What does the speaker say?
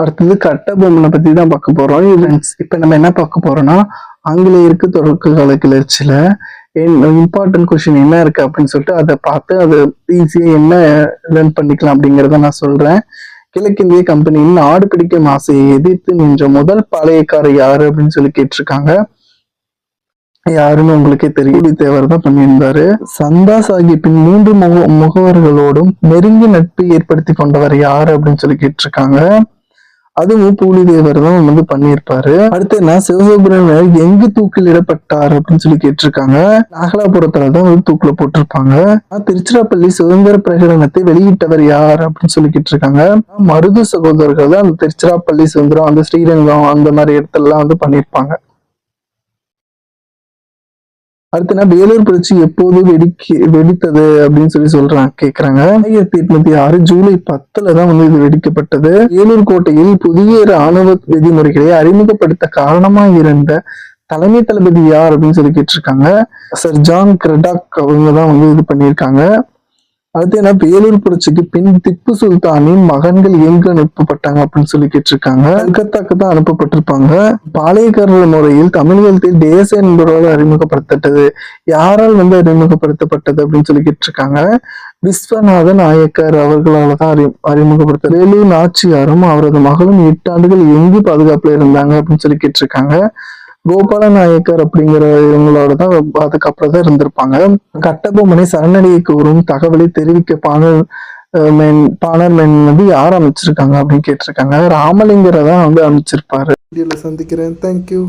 அடுத்தது கட்டபொம்மனை பத்தி தான் பார்க்க போறோம். இப்ப நம்ம என்ன பார்க்க போறோம்னா, ஆங்கிலேயருக்கு தொடக்க கிளர்ச்சியில இம்பார்ட்டன்ட் கொஸ்டின் என்ன இருக்கு அப்படின்னு சொல்லிட்டு அதை பார்த்து அதை ஈஸியா என்ன லேர்ன் பண்ணிக்கலாம் அப்படிங்கிறத நான் சொல்றேன். கிழக்கிந்திய கம்பெனியின் நாடு பிடிக்கும் ஆசையை எதிர்த்து நின்ற முதல் பாளையக்காரர் யாரு அப்படின்னு சொல்லி கேட்டிருக்காங்க. யாருன்னு உங்களுக்கே தெரியும், தேவர் தான் பண்ணியிருந்தாரு. சந்தா சாஹிப்பின் 3 முகவர்களோடும் நெருங்கி நட்பு ஏற்படுத்தி கொண்டவர் யாரு அப்படின்னு சொல்லி கேட்டிருக்காங்க. அதுவும் பூலிதேவர் தான் வந்து பண்ணியிருப்பாரு. அடுத்து என்ன, சிவசுப்ரமணியர் எங்கு தூக்கில் இடப்பட்டார் அப்படின்னு சொல்லி கேட்டிருக்காங்க. நாகலாபுரத்துலதான் வந்து தூக்குல போட்டிருப்பாங்க. திருச்சிராப்பள்ளி சுதந்திர பிரகடனத்தை வெளியிட்டவர் யார் அப்படின்னு சொல்லி கேட்டிருக்காங்க. மருது சகோதரர்கள் தான் அந்த திருச்சிராப்பள்ளி சுதந்திரம், அந்த ஸ்ரீரங்கம் அந்த மாதிரி இடத்துல எல்லாம் வந்து பண்ணியிருப்பாங்க. அடுத்தனா வேலூர் புரட்சி எப்போது வெடித்தது அப்படின்னு சொல்றாங்க கேக்குறாங்க. 1806 ஜூலை 10 தான் வந்து இது வெடிக்கப்பட்டது. வேலூர் கோட்டையில் புதிய ராணுவ விதிமுறைகளை அறிமுகப்படுத்த காரணமா இருந்த தலைமை தளபதி யார் அப்படின்னு சொல்லி கேட்டிருக்காங்க. சர் ஜான் கிரடாக் அவங்க தான் வந்து இது பண்ணியிருக்காங்க. அடுத்து என்ன, வேலூர் புரட்சிக்கு பின் திப்பு சுல்தானின் மகன்கள் எங்கு அனுப்பப்பட்டாங்க அப்படின்னு சொல்லி கேட்டிருக்காங்க. கல்கத்தாக்கு தான் அனுப்பப்பட்டிருப்பாங்க. பாளையக்காரர் முறையில் தமிழகத்தில் தேச என்பவரால் அறிமுகப்படுத்தப்பட்டது. யாரால் வந்து அறிமுகப்படுத்தப்பட்டது அப்படின்னு சொல்லி கேட்டிருக்காங்க. விஸ்வநாத நாயக்கர் அவர்களால் தான் அறிமுகப்படுத்த. வேலூர் நாச்சியாரும் அவரது மகளும் 8 ஆண்டுகள் எங்கு பாதுகாப்புல இருந்தாங்க அப்படின்னு சொல்லி கேட்டிருக்காங்க. கோபால நாயக்கர் அப்படிங்கிற இவங்களோட தான் அதுக்கப்புறம் தான் இருந்திருப்பாங்க. கட்டபொம்மனை சரணடைய கோரும் தகவலை தெரிவிக்க பாணர் மென் வந்து யார் அமைச்சிருக்காங்க அப்படின்னு கேட்டிருக்காங்க. ராமலிங்கரை தான் வந்து அமைச்சிருப்பாரு. சந்திக்கிறேன். தேங்க்யூ.